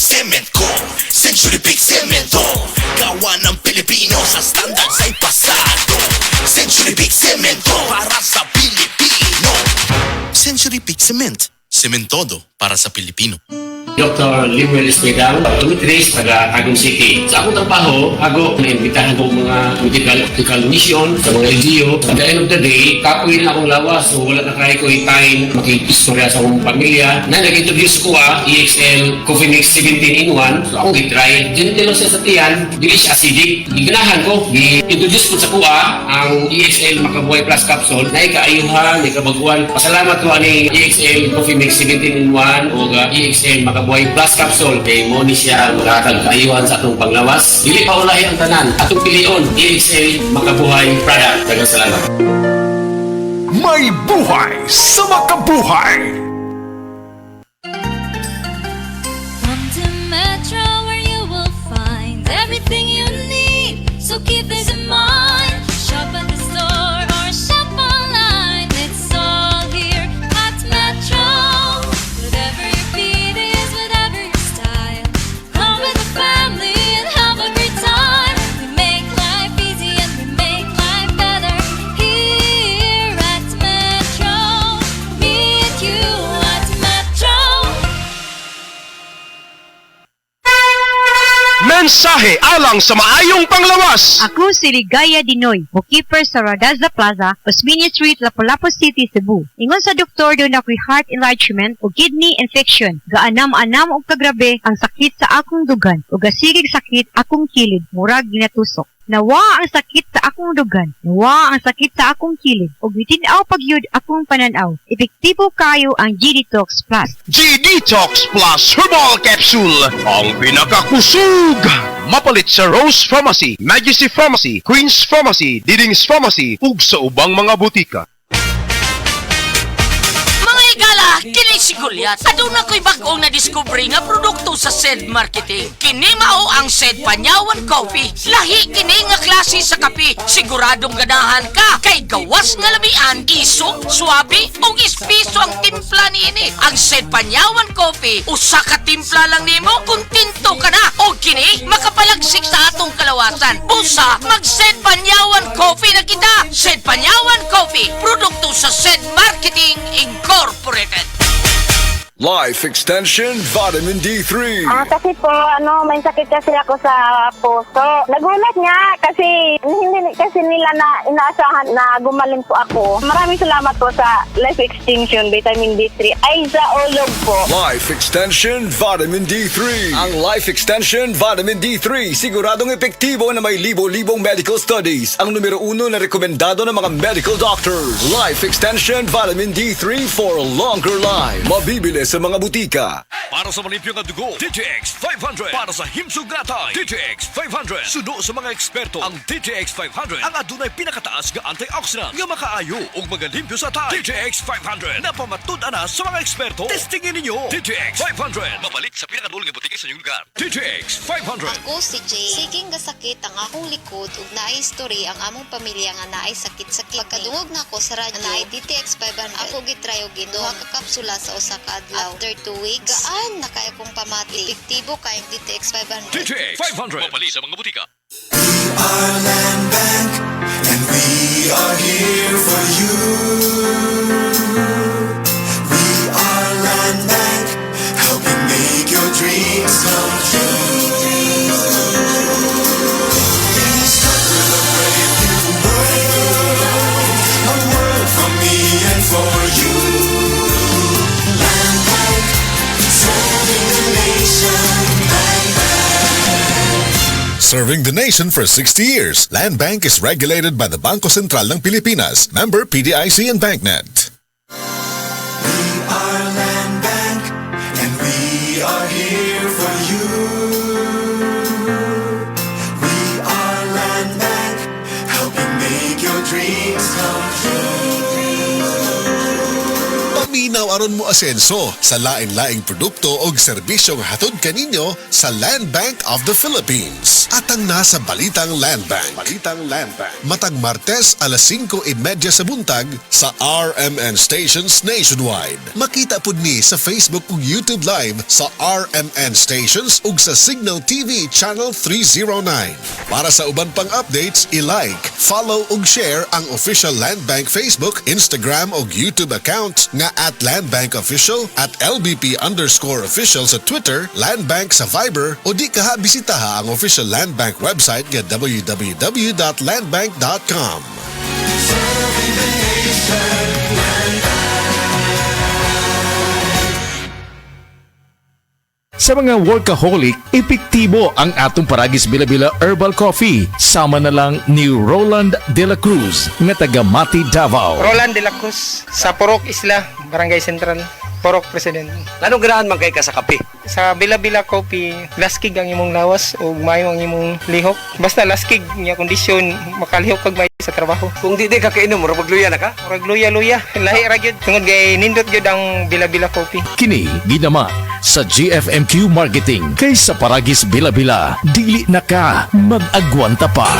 Semento, Century Big Cemento, gawa ng Pilipino sa standard sa'y pasado. Century Big Cemento, para sa Pilipino. Century Big Cement, sementodo para sa Pilipino. Dr. Limuel Espedal, Tumitris, taga Tagum City. Sa akong trabaho, ako naimbitahan ko mga medical mission sa mga LGU. At the end of the day, kapoy na akong lawas. So wala na kaya ko time makikistorya sa akong pamilya. Na nag-introduce ko EXL Coffee Mix 17 in 1. So akong i-try. Dinitilo siya sa tiyan, dili siya acidic. Iganahan ko, i-introduce ko sa kuha ang EXL Makabuhay Plus Capsule na ikaayuhan, ikabaguan. Pasalamat ko ani EXL Coffee Mix 17 in 1 o EXL Makabuhay Plus Capsule kay mo ni siya makakag kaayuhan sa atong panglawas. Dili pa ulahi ang tanan. Atong pilion, EXL Makabuhay product. Daghang salamat. May buhay sa makabuhay! Come to Metro where you will find everything you need. So keep this in mind. Shop at the store or shop online. It's all here at Metro. Whatever your beat is, whatever your style. Come with the family and have a great time. We make life easy and we make life better here at Metro. Me and you at Metro. Mensahe alang sa maayong panglawas! Ako si Ligaya Dinoy, bookkeeper sa Radaza Plaza, Osmeña Street, Lapu-Lapu City, Cebu. Ingon sa doktor doon ako'y heart enlargement o kidney infection. Gaanam-anam o kagrabe ang sakit sa akong dugan o gasigig sakit akong kilid, murag ginatusok. Nawa ang sakit sa akong dugan, nawa ang sakit sa akong kilid, o bitinaw pagyud akong pananaw. Epektibo kayo ang G-Detox Plus. G-Detox Plus Herbal Capsule, ang pinakakusog! Mapalit sa Rose Pharmacy, Majesty Pharmacy, Queen's Pharmacy, Diding's Pharmacy, ug sa ubang mga butika. Mga igala, kini si Goliath. Aduna ko'y bagong na-discovery nga produkto sa SED Marketing. Kini mao ang SED Panyawan Coffee. Lahi kini nga klase sa kape. Siguradong ganahan ka kay gawas nga lamian, iso, swabe, ug espiso ang timpla niini. Ang SED Panyawan Coffee, usa ka timpla lang nimo, kontento ka na. O kini makapalagsik sa atong kalawasan. Busa, mag-SED Panyawan Coffee na kita. SED Panyawan Coffee, produkto sa SED Marketing Incorporated. Life Extension Vitamin D3. Kasi po, may sakit kasi ako sa puso. Nagulat nga kasi hindi kasi nila na inaasahan na gumaling po ako. Maraming salamat po sa Life Extension Vitamin D3. Ay, sa ulog po. Life Extension Vitamin D3. Ang Life Extension Vitamin D3 siguradong epektibo na may libo-libong medical studies. Ang numero 1 na rekomendado ng mga medical doctors. Life Extension Vitamin D3 for a longer life. Mabibili sa mga butika. Para sa malimpyo nga dugo, DTX 500. Para sa himsog natay, DTX 500. Suno sa mga eksperto, ang DTX 500 ang adunay pinakataas nga antioxidant nga makaayo ug magalimpyo sa tay. DTX 500 na pamatud-an na sa mga eksperto. Testingin ninyo. DTX 500. Mabalit sa pinakadulong nga butika sa inyong lugar. DTX 500. Ako si Jay. Siging gasakit ang akong likod ug naay history ang among pamilya nga naay sakit-sakit. Pagkadungog na ko sa radyo naay DTX 500. Ako gitry og duha ka kapsula sa usa ka adlaw. After 2 weeks, gaan na kaya kong pamati. Epektibo kayong DTX 500. DTX 500. Mabalit sa mga butika. We are Land Bank, and we are here for you. We are Land Bank, helping make your dreams come true. We start with a brave new world, a world for me and for you. Land Bank, serving the nation. Land Bank. Serving the nation for 60 years, Land Bank is regulated by the Bangko Sentral ng Pilipinas, member PDIC and BancNet. We are Land Bank, and we are here for you. We are Land Bank, helping make your dreams come true. Paminaw aron mo asenso sa lain-laing produkto o serbisyong hatod kaninyo sa Land Bank of the Philippines. At ang nasa Balitang Land Bank. Matag Martes alas 5:30 sa buntag sa RMN Stations Nationwide. Makita pud ni sa Facebook ug YouTube Live sa RMN Stations ug sa Signal TV Channel 309. Para sa uban pang updates, i-like, follow ug share ang official Land Bank Facebook, Instagram ug YouTube account nga @LandBankOfficial, @LBP_official sa Twitter, Land Bank sa Viber o di kaha bisitaha ang official Land Bank website nga www.landbank.com. Serving the nation, Land Bank. Sa mga workaholic, epektibo ang atong Paragis Bila-Bila Herbal Coffee. Sama na lang ni Roland De La Cruz nga taga Mati, Davao. Roland De La Cruz sa Purok Isla, Barangay Central, Purok President. Anong ganahan man kay ka sa kape? Sa Bila-Bila Coffee, laskig ang imong lawas o mayo ang imong lihok. Basta laskig niya kondisyon, makalihok kag may sa trabaho. Kung di ka kainom, murag magluya na ka? Murag luya-luya, lahi ra gyud. Tungod kay nindot gyud ang Bila-Bila Coffee. Kini ginama sa GFMQ Marketing. Kay sa Paragis Bila-Bila, dili na ka mag-agwanta pa.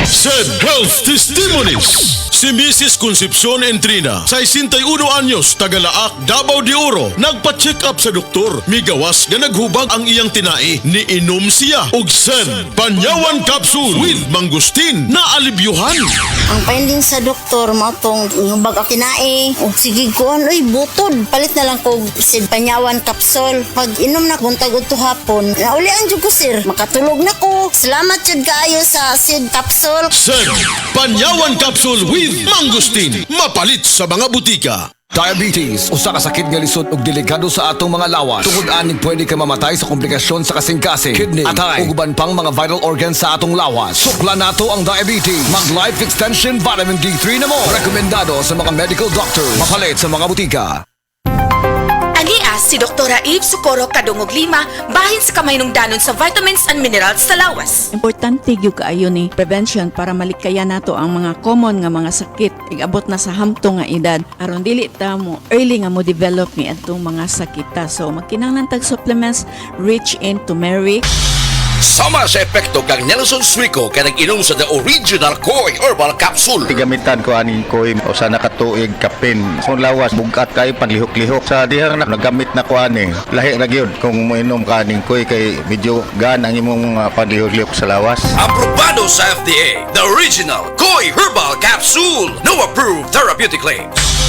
Said Health Testimonies. Si Mrs. Concepcion Entrina, 61 anyos, Tagalaak, Davao de Oro, nagpa-check up sa doktor. Migawas nga naghubag ang iyang tinai. Niinom siya og Sen Panyawan Capsule with Mangustin na alibyuhan. Ang finding sa doktor matong hubag ang tinai. O sige ko, oy butod. Palit na lang ko Sen Panyawan Capsule. Pag inom na buntag udto hapon, naulian jud ko sir. Makatulog na ko. Salamat jud kaayo sa Sen Capsule. Sen Panyawan Capsule with Mangustin. Mapalit sa mga butika. Diabetes, usa ka sakit nga lisod ug delikado sa atong mga lawas. Tungod aning pwede ka mamatay sa komplikasyon sa kasing-kasing, kidney, atay, ug uban pang mga vital organs sa atong lawas. Sukla nato ang diabetes. Mag Life Extension Vitamin D3 na mo. Rekomendado sa mga medical doctor. Mapalit sa mga butika. Agias si Doktora Eve Socorro Kadungog Lima bahin sa kamay nung danon sa vitamins and minerals sa lawas. Importante gyud kaayo ni prevention para malikaya nato ang mga common nga mga sakit igabot na sa hamtong nga edad aron dili ta mo early nga mo develop ni adtong mga sakita. So magkinahanglan tag supplements rich in turmeric. Sama sa epekto kang Nelson Suico kay nag-inom sa The Original Koi Herbal Capsule. Gamitan ko aning Koi o sa nakatuig kapin. Kung lawas bugat kayo panlihok-lihok sa dihang nagamit na ko ani. Lahi ra gyud kung moinom ka aning Koi kay medyo gan ang imong panlihok-lihok sa lawas. Aprobado sa FDA, The Original Koi Herbal Capsule. No approved therapeutic claims.